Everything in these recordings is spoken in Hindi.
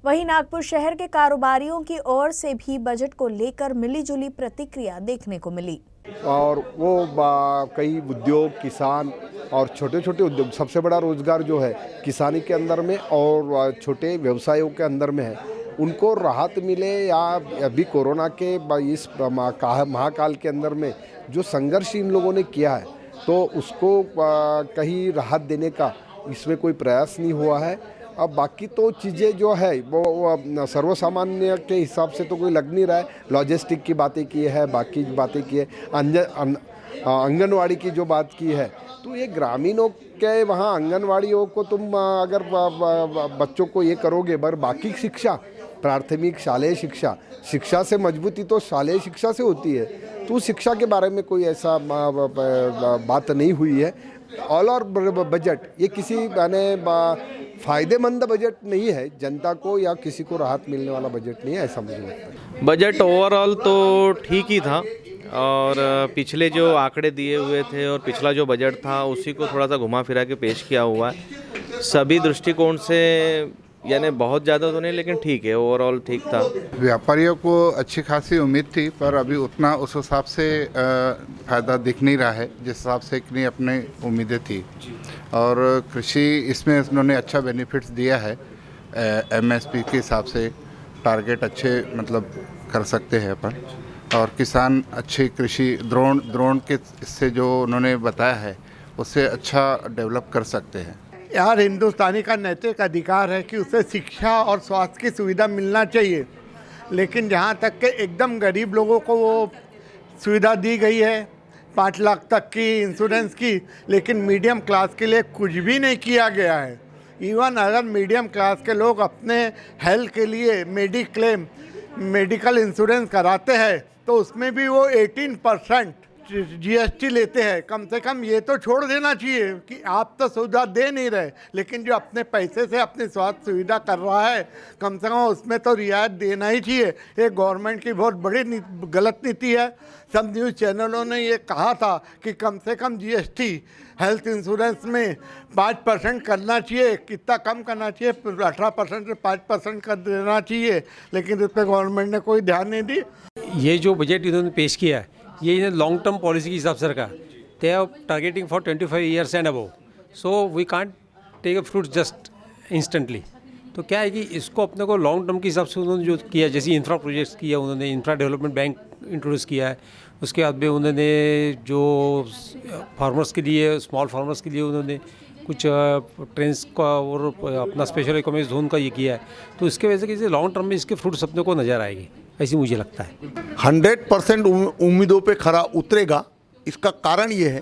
वहीं नागपुर शहर के कारोबारियों की ओर से भी बजट को लेकर मिलीजुली प्रतिक्रिया देखने को मिली और वो कई उद्योग, किसान और छोटे छोटे उद्योग, सबसे बड़ा रोजगार जो है किसानी के अंदर में और छोटे व्यवसायों के अंदर में है, उनको राहत मिले या अभी कोरोना के इस महाकाल के अंदर में जो संघर्ष इन लोगों ने किया है तो उसको कहीं राहत देने का इसमें कोई प्रयास नहीं हुआ है। अब बाकी तो चीज़ें जो है वो सर्वसामान्य के हिसाब से तो कोई लग नहीं रहा है। लॉजिस्टिक की बातें की है, बाकी बातें की है, आंगनवाड़ी की जो बात की है, तो ये ग्रामीणों के वहाँ आंगनवाड़ियों को तुम अगर बच्चों को ये करोगे, पर बाकी शिक्षा, प्राथमिक शालेय शिक्षा से मजबूती तो शालेय शिक्षा से होती है, तो शिक्षा के बारे में कोई ऐसा बात नहीं हुई है। ऑल ओवर बजट ये किसी माने फ़ायदेमंद बजट नहीं है, जनता को या किसी को राहत मिलने वाला बजट नहीं है, ऐसा मुझे लगता है। बजट ओवरऑल तो ठीक ही था और पिछले जो आंकड़े दिए हुए थे और पिछला जो बजट था उसी को थोड़ा सा घुमा फिरा के पेश किया हुआ है। सभी दृष्टिकोण से यानी बहुत ज़्यादा तो नहीं, लेकिन ठीक है, ओवरऑल ठीक था। व्यापारियों को अच्छी खासी उम्मीद थी, पर अभी उतना उस हिसाब से फ़ायदा दिख नहीं रहा है जिस हिसाब से कि अपनी उम्मीदें थी। और कृषि इसमें उन्होंने अच्छा बेनिफिट्स दिया है, एमएसपी के हिसाब से टारगेट अच्छे मतलब कर सकते हैं अपन, और किसान अच्छी कृषि ड्रोन के इससे जो उन्होंने बताया है उससे अच्छा डेवलप कर सकते हैं। यार, हिंदुस्तानी का नैतिक अधिकार है कि उसे शिक्षा और स्वास्थ्य की सुविधा मिलना चाहिए, लेकिन जहाँ तक के एकदम गरीब लोगों को वो सुविधा दी गई है 5 लाख तक की इंश्योरेंस की, लेकिन मीडियम क्लास के लिए कुछ भी नहीं किया गया है। इवन अगर मीडियम क्लास के लोग अपने हेल्थ के लिए मेडिकल इंश्योरेंस कराते हैं तो उसमें भी वो 18% जीएसटी लेते हैं। कम से कम ये तो छोड़ देना चाहिए कि आप तो सुविधा दे नहीं रहे, लेकिन जो अपने पैसे से अपनी स्वास्थ्य सुविधा कर रहा है कम से कम उसमें तो रियायत देना ही चाहिए। ये गवर्नमेंट की बहुत बड़ी गलत नीति है। सब न्यूज़ चैनलों ने ये कहा था कि कम से कम जीएसटी हेल्थ इंश्योरेंस में 5% करना चाहिए। कितना कम करना चाहिए? 18% से 5% कर देना चाहिए, लेकिन इस पर गवर्नमेंट ने कोई ध्यान नहीं दी। ये जो बजट इन्होंने पेश किया है ये लॉन्ग टर्म पॉलिसी के हिसाब से रखा। They are targeting for 25 years and above, so we can't take a fruit just instantly. तो क्या है कि इसको अपने को लॉन्ग टर्म के हिसाब से उन्होंने जो किया, जैसे इंफ्रा प्रोजेक्ट्स किया उन्होंने, इंफ्रा डेवलपमेंट बैंक इंट्रोड्यूस किया है। उसके बाद में उन्होंने जो फार्मर्स के लिए, स्मॉल फार्मर्स के लिए उन्होंने कुछ ट्रेंस का और अपना स्पेशल इकोनॉमिक जोन का ये किया है। तो इसके वजह से किसी लॉन्ग टर्म में इसके फ्रूट्स अपने को नज़र आएगी, ऐसी मुझे लगता है। 100% उम्मीदों पे खरा उतरेगा। इसका कारण ये है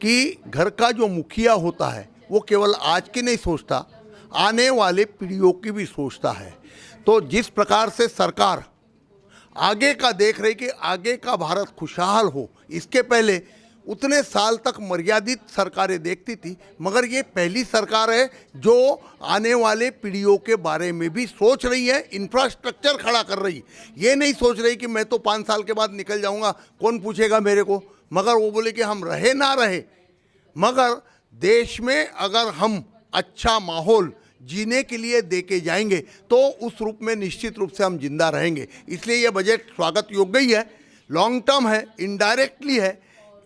कि घर का जो मुखिया होता है वो केवल आज की नहीं सोचता, आने वाले पीढ़ियों की भी सोचता है। तो जिस प्रकार से सरकार आगे का देख रही कि आगे का भारत खुशहाल हो, इसके पहले उतने साल तक मर्यादित सरकारें देखती थी, मगर ये पहली सरकार है जो आने वाले पीढ़ियों के बारे में भी सोच रही है, इंफ्रास्ट्रक्चर खड़ा कर रही। ये नहीं सोच रही कि मैं तो 5 साल के बाद निकल जाऊंगा, कौन पूछेगा मेरे को, मगर वो बोले कि हम रहे ना रहे, मगर देश में अगर हम अच्छा माहौल जीने के लिए दे के जाएंगे तो उस रूप में निश्चित रूप से हम जिंदा रहेंगे। इसलिए ये बजट स्वागत योग्य ही है। लॉन्ग टर्म है, इनडायरेक्टली है,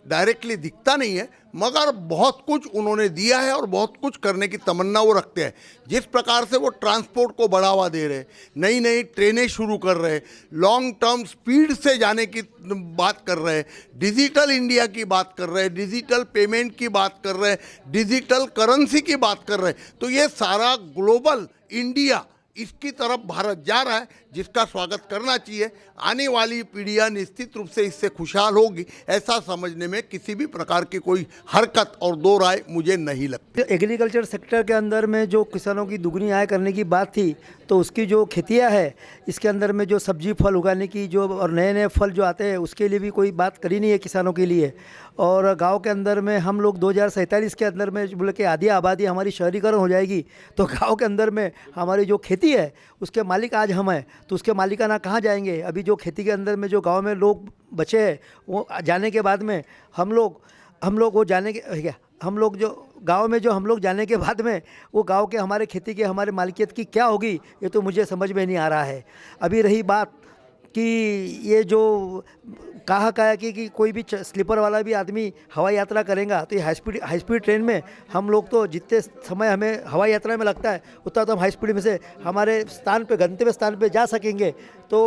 डायरेक्टली दिखता नहीं है, मगर बहुत कुछ उन्होंने दिया है और बहुत कुछ करने की तमन्ना वो रखते हैं। जिस प्रकार से वो ट्रांसपोर्ट को बढ़ावा दे रहे, नई नई ट्रेनें शुरू कर रहे, लॉन्ग टर्म स्पीड से जाने की बात कर रहे, डिजिटल इंडिया की बात कर रहे, डिजिटल पेमेंट की बात कर रहे, डिजिटल करेंसी की बात कर रहे, तो ये सारा ग्लोबल इंडिया इसकी तरफ भारत जा रहा है, जिसका स्वागत करना चाहिए। आने वाली पीढ़ियां निश्चित रूप से इससे खुशहाल होगी, ऐसा समझने में किसी भी प्रकार की कोई हरकत और दो राय मुझे नहीं लगती। एग्रीकल्चर सेक्टर के अंदर में जो किसानों की दुगनी आय करने की बात थी, तो उसकी जो खेतियां है, इसके अंदर में जो सब्जी फल उगाने की जो और नए नए फल जो आते हैं उसके लिए भी कोई बात करी नहीं है किसानों के लिए। और गांव के अंदर में हम लोग 2047 के अंदर में बोले कि आधी आबादी हमारी शहरीकरण हो जाएगी, तो गांव के अंदर में हमारी जो खेती है उसके मालिक आज हम हैं, तो उसके मालिकाना कहाँ जाएंगे? अभी जो खेती के अंदर में जो गांव में लोग बचे हैं वो जाने के बाद में हम लोग वो जाने के हम लोग जो गांव में जो हम लोग जाने के बाद में वो गांव के हमारे खेती के हमारे मालिकियत की क्या होगी, ये तो मुझे समझ में नहीं आ रहा है। अभी रही बात कि ये जो कहा है कि कोई भी स्लीपर वाला भी आदमी हवाई यात्रा करेगा तो ये हाई स्पीड ट्रेन में हम लोग तो जितने समय हमें हवाई यात्रा में लगता है उतना तो हम हाई स्पीड में से हमारे स्थान पे गंतव्य स्थान पे जा सकेंगे। तो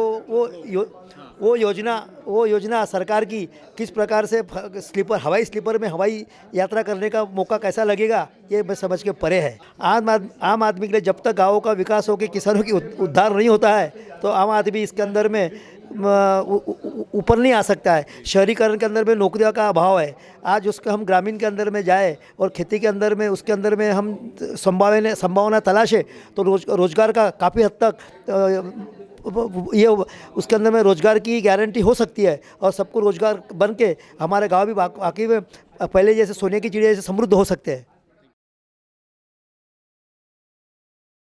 वो योजना सरकार की किस प्रकार से हवाई स्लीपर में हवाई यात्रा करने का मौका कैसा लगेगा, ये मैं समझ के परे है। आम आदमी के लिए जब तक गाँवों का विकास होकर किसानों की उद्धार नहीं होता है तो आम आदमी इसके अंदर में ऊपर नहीं आ सकता है। शहरीकरण के अंदर में नौकरियों का अभाव है। आज उसका हम ग्रामीण के अंदर में जाए और खेती के अंदर में उसके अंदर में हम संभावना तलाशे तो रोजगार का काफ़ी हद तक ये उसके अंदर में रोजगार की गारंटी हो सकती है और सबको रोजगार बन के हमारे गांव भी वाकई में पहले जैसे सोने की चिड़िया जैसे समृद्ध हो सकते हैं।